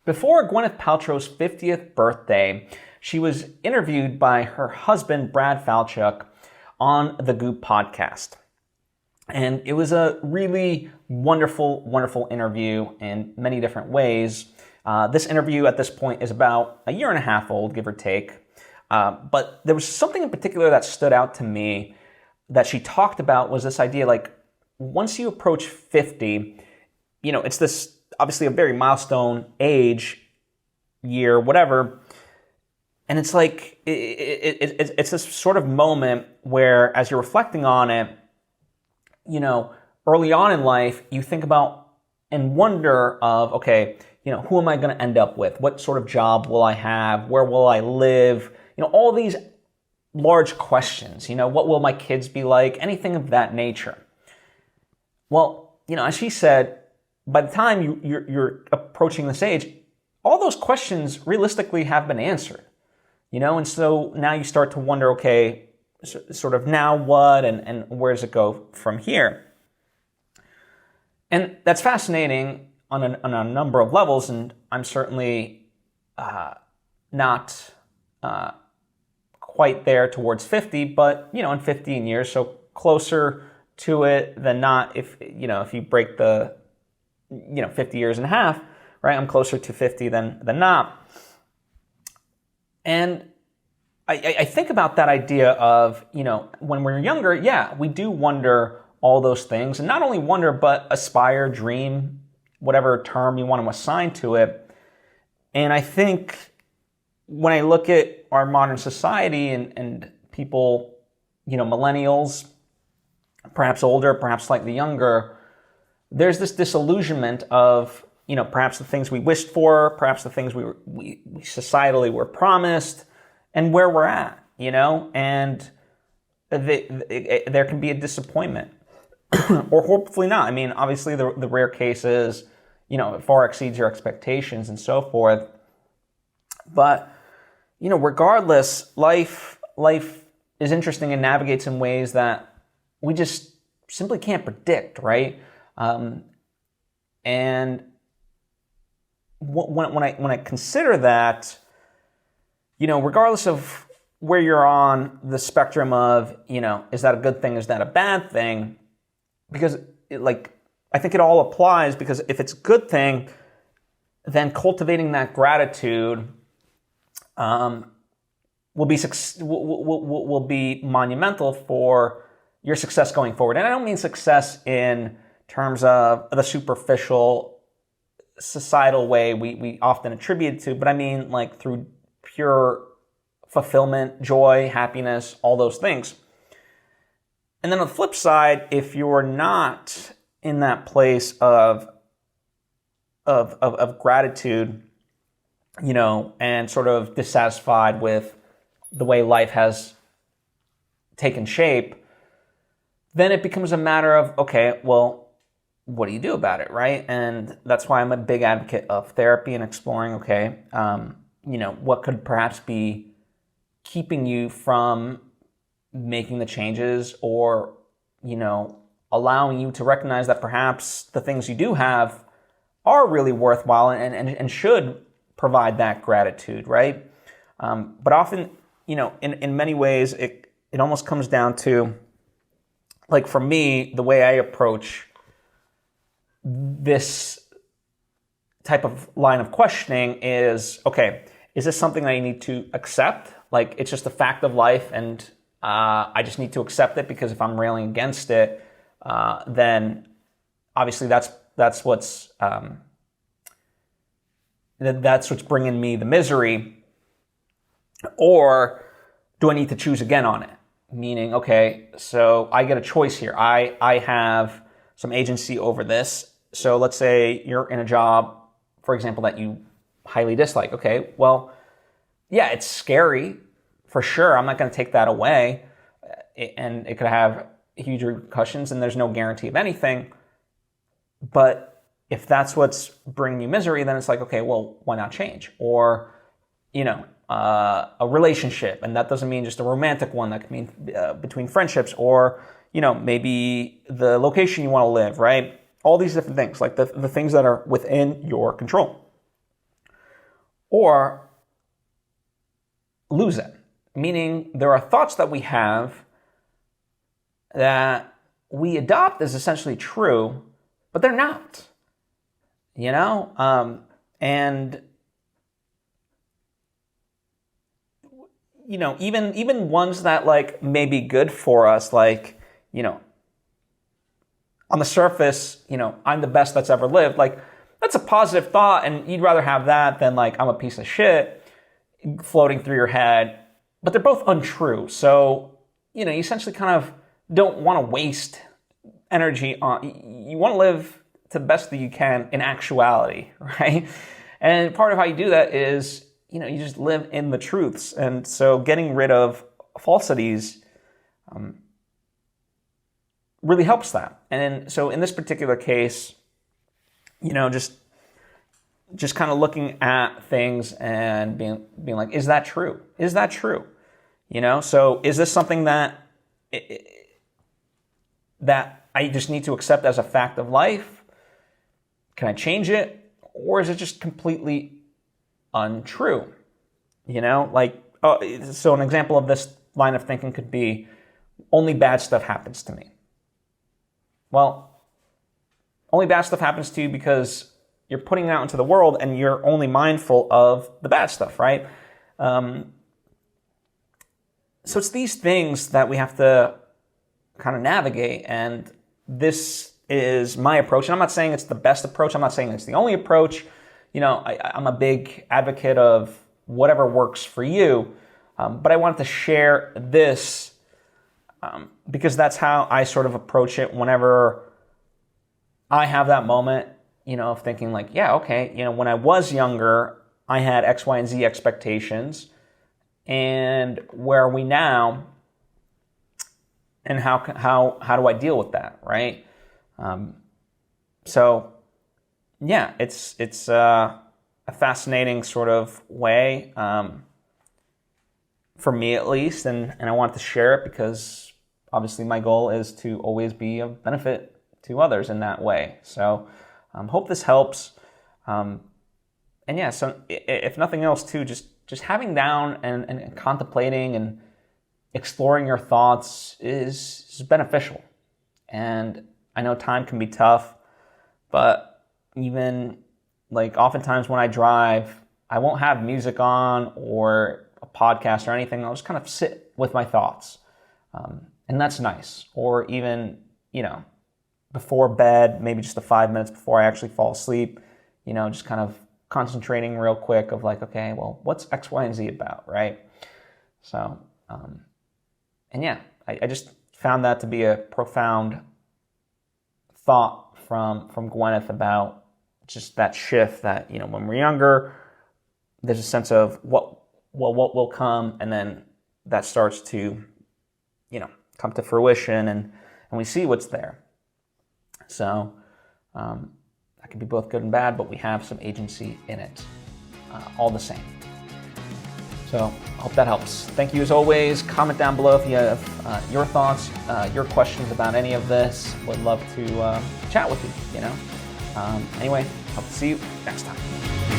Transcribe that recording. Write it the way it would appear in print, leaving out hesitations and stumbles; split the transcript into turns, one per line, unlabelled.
Before Gwyneth Paltrow's 50th birthday, she was interviewed by her husband, Brad Falchuk, on the Goop podcast. And it was a really wonderful, wonderful interview in many different ways. This interview at this point is about a year and a half old, give or take. But there was something in particular that stood out to me that she talked about was this idea, like, once you approach 50, it's this obviously a very milestone age, year, whatever. And it's like, it's this sort of moment where as you're reflecting on it, early on in life, you think about and wonder of, okay, who am I going to end up with? What sort of job will I have? Where will I live? All these large questions, what will my kids be like? Anything of that nature. Well, as she said, by the time you're approaching this age, all those questions realistically have been answered, and so now you start to wonder, okay, sort of now what and where does it go from here? And that's fascinating on a number of levels, and I'm certainly not quite there towards 50, but in 15 years, so closer to it than not. If you break the 50 years in half, right? I'm closer to 50 than not. And I think about that idea of, when we're younger, yeah, we do wonder all those things. And not only wonder, but aspire, dream, whatever term you want to assign to it. And I think when I look at our modern society and people, millennials, perhaps older, perhaps slightly younger, there's this disillusionment of, perhaps the things we wished for, perhaps the things we societally were promised, and where we're at, and there can be a disappointment, or hopefully not. I mean, obviously the rare case is, it far exceeds your expectations and so forth. But, regardless, life is interesting and navigates in ways that we just simply can't predict, right? And when I consider that, regardless of where you're on the spectrum of, is that a good thing? Is that a bad thing? Because I think it all applies, because if it's a good thing, then cultivating that gratitude will be monumental for your success going forward. And I don't mean success in terms of the superficial societal way we often attribute it to, but I mean like through pure fulfillment, joy, happiness, all those things. And then on the flip side, if you're not in that place of gratitude, and sort of dissatisfied with the way life has taken shape, then it becomes a matter of, okay, well, what do you do about it, right? And that's why I'm a big advocate of therapy and exploring, okay, what could perhaps be keeping you from making the changes, or, allowing you to recognize that perhaps the things you do have are really worthwhile and should provide that gratitude, right? But often, in many ways, it almost comes down to, like for me, the way I approach this type of line of questioning is, okay, is this something that I need to accept? Like, it's just a fact of life, and I just need to accept it, because if I'm railing against it, then obviously that's what's bringing me the misery. Or do I need to choose again on it? Meaning, okay, so I get a choice here. I have some agency over this. So let's say you're in a job, for example, that you highly dislike. Okay, well, yeah, it's scary for sure. I'm not going to take that away. And it could have huge repercussions, and there's no guarantee of anything. But if that's what's bringing you misery, then it's like, okay, well, why not change? Or, a relationship, and that doesn't mean just a romantic one. That could mean between friendships, or, maybe the location you want to live, right? All these different things, like the things that are within your control. or lose it. Meaning there are thoughts that we have that we adopt as essentially true, but they're not. And even ones that like may be good for us, like, on the surface, I'm the best that's ever lived. Like, that's a positive thought, and you'd rather have that than like, I'm a piece of shit floating through your head. But they're both untrue. So, you essentially kind of don't want to waste energy on, you want to live to the best that you can in actuality, right? And part of how you do that is, you just live in the truths. And so getting rid of falsities really helps that. And so in this particular case, just kind of looking at things and being like, is that true? Is that true? So is this something that I just need to accept as a fact of life? Can I change it? Or is it just completely untrue? So an example of this line of thinking could be, only bad stuff happens to me. Well, only bad stuff happens to you because you're putting it out into the world and you're only mindful of the bad stuff, right? So it's these things that we have to kind of navigate, and this is my approach. And I'm not saying it's the best approach. I'm not saying it's the only approach. I'm a big advocate of whatever works for you, but I wanted to share this because that's how I sort of approach it whenever I have that moment, of thinking like, yeah, okay, when I was younger, I had X, Y, and Z expectations, and where are we now, and how do I deal with that, right? So yeah, it's a fascinating sort of way, for me at least, and I wanted to share it because obviously my goal is to always be of benefit to others in that way. So hope this helps. And yeah, so if nothing else too, just having down and contemplating and exploring your thoughts is beneficial. And I know time can be tough, but even like oftentimes when I drive, I won't have music on or a podcast or anything. I'll just kind of sit with my thoughts. And that's nice. Or even, before bed, maybe just the 5 minutes before I actually fall asleep, just kind of concentrating real quick of like, okay, well, what's X, Y, and Z about, right? So, and yeah, I just found that to be a profound thought from Gwyneth about just that shift that, when we're younger, there's a sense of what will come, and then that starts to, come to fruition, and we see what's there. So that can be both good and bad, but we have some agency in it all the same. So I hope that helps. Thank you as always. Comment down below if you have your thoughts, your questions about any of this. Would love to chat with you, Anyway, hope to see you next time.